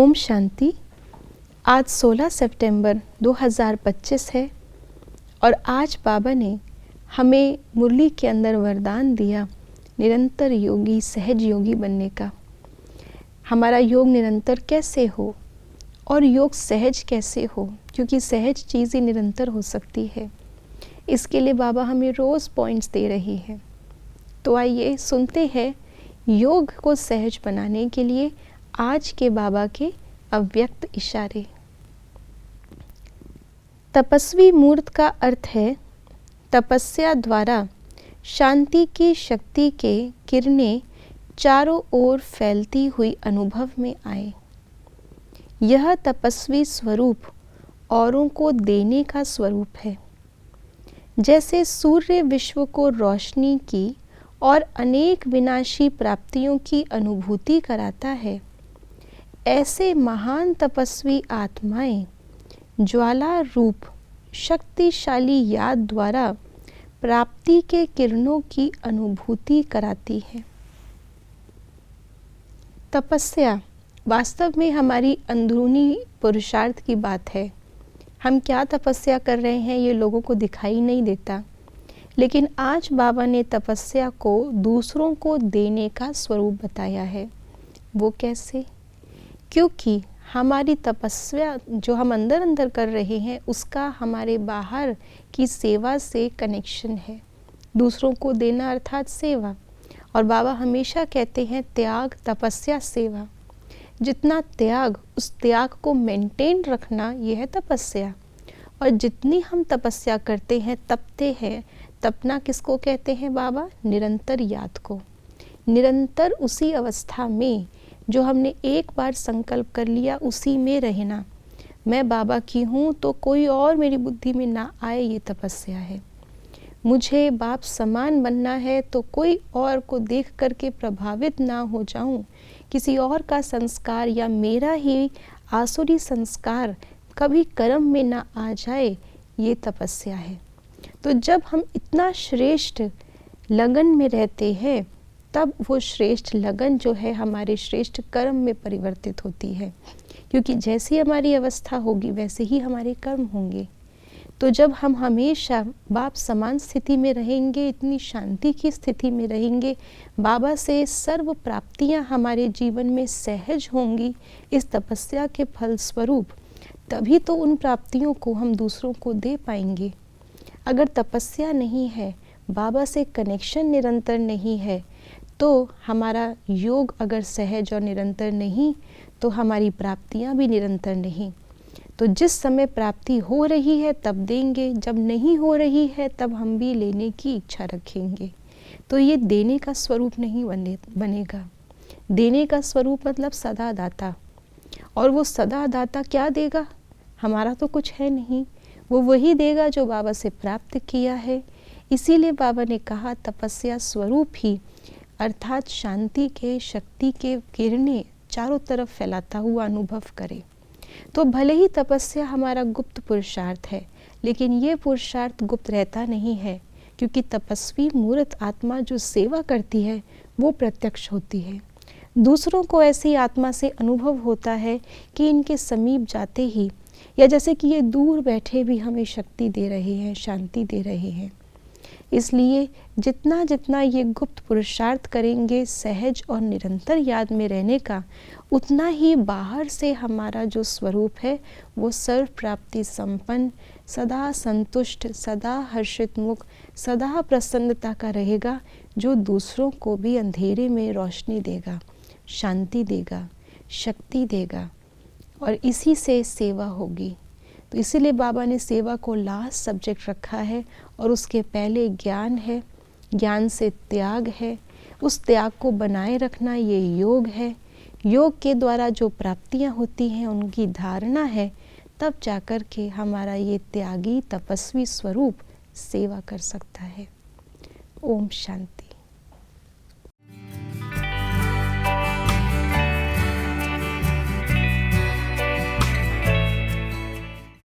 ओम शांति। आज 16 सितंबर 2025 है और आज बाबा ने हमें मुरली के अंदर वरदान दिया निरंतर योगी, सहज योगी बनने का। हमारा योग निरंतर कैसे हो और योग सहज कैसे हो, क्योंकि सहज चीज़ें निरंतर हो सकती है। इसके लिए बाबा हमें रोज़ पॉइंट्स दे रही है। तो आइए सुनते हैं योग को सहज बनाने के लिए आज के बाबा के अव्यक्त इशारे। तपस्वी मूर्त का अर्थ है तपस्या द्वारा शांति की शक्ति के किरणें चारों ओर फैलती हुई अनुभव में आए। यह तपस्वी स्वरूप औरों को देने का स्वरूप है। जैसे सूर्य विश्व को रोशनी की और अनेक विनाशी प्राप्तियों की अनुभूति कराता है, ऐसे महान तपस्वी आत्माएं ज्वाला रूप शक्तिशाली याद द्वारा प्राप्ति के किरणों की अनुभूति कराती है। तपस्या वास्तव में हमारी अंदरूनी पुरुषार्थ की बात है। हम क्या तपस्या कर रहे हैं ये लोगों को दिखाई नहीं देता, लेकिन आज बाबा ने तपस्या को दूसरों को देने का स्वरूप बताया है। वो कैसे? क्योंकि हमारी तपस्या जो हम अंदर अंदर कर रहे हैं उसका हमारे बाहर की सेवा से कनेक्शन है। दूसरों को देना अर्थात सेवा। और बाबा हमेशा कहते हैं त्याग, तपस्या, सेवा। जितना त्याग, उस त्याग को मेंटेन रखना, यह है तपस्या। और जितनी हम तपस्या करते हैं, तपते हैं, तपना किसको कहते हैं बाबा? निरंतर याद को। निरंतर उसी अवस्था में जो हमने एक बार संकल्प कर लिया उसी में रहना। मैं बाबा की हूँ तो कोई और मेरी बुद्धि में ना आए, ये तपस्या है। मुझे बाप समान बनना है तो कोई और को देख करके प्रभावित ना हो जाऊं, किसी और का संस्कार या मेरा ही आसुरी संस्कार कभी कर्म में ना आ जाए, ये तपस्या है। तो जब हम इतना श्रेष्ठ लगन में रहते हैं तब वो श्रेष्ठ लगन जो है हमारे श्रेष्ठ कर्म में परिवर्तित होती है, क्योंकि जैसी हमारी अवस्था होगी वैसे ही हमारे कर्म होंगे। तो जब हम हमेशा बाप समान स्थिति में रहेंगे, इतनी शांति की स्थिति में रहेंगे, बाबा से सर्व प्राप्तियां हमारे जीवन में सहज होंगी इस तपस्या के फलस्वरूप, तभी तो उन प्राप्तियों को हम दूसरों को दे पाएंगे। अगर तपस्या नहीं है, बाबा से कनेक्शन निरंतर नहीं है, तो हमारा योग अगर सहज और निरंतर नहीं तो हमारी प्राप्तियां भी निरंतर नहीं। तो जिस समय प्राप्ति हो रही है तब देंगे, जब नहीं हो रही है तब हम भी लेने की इच्छा रखेंगे। तो ये देने का स्वरूप नहीं बनेगा। देने का स्वरूप मतलब सदा दाता। और वो सदा दाता क्या देगा? हमारा तो कुछ है नहीं, वो वही देगा जो बाबा से प्राप्त किया है। इसीलिए बाबा ने कहा तपस्या स्वरूप ही अर्थात शांति के, शक्ति के किरणें चारों तरफ फैलाता हुआ अनुभव करे। तो भले ही तपस्या हमारा गुप्त पुरुषार्थ है, लेकिन ये पुरुषार्थ गुप्त रहता नहीं है, क्योंकि तपस्वी मूर्त आत्मा जो सेवा करती है वो प्रत्यक्ष होती है। दूसरों को ऐसी आत्मा से अनुभव होता है कि इनके समीप जाते ही, या जैसे कि ये दूर बैठे भी हमें शक्ति दे रहे हैं, शांति दे रहे हैं। इसलिए जितना जितना ये गुप्त पुरुषार्थ करेंगे सहज और निरंतर याद में रहने का, उतना ही बाहर से हमारा जो स्वरूप है वो सर्व प्राप्ति संपन्न, सदा संतुष्ट, सदा हर्षित मुख, सदा प्रसन्नता का रहेगा, जो दूसरों को भी अंधेरे में रोशनी देगा, शांति देगा, शक्ति देगा। और इसी से सेवा होगी। तो इसीलिए बाबा ने सेवा को लास्ट सब्जेक्ट रखा है और उसके पहले ज्ञान है, ज्ञान से त्याग है, उस त्याग को बनाए रखना ये योग है। योग के द्वारा जो प्राप्तियां होती हैं उनकी धारणा है, तब जाकर के हमारा ये त्यागी तपस्वी स्वरूप सेवा कर सकता है। ओम शांति।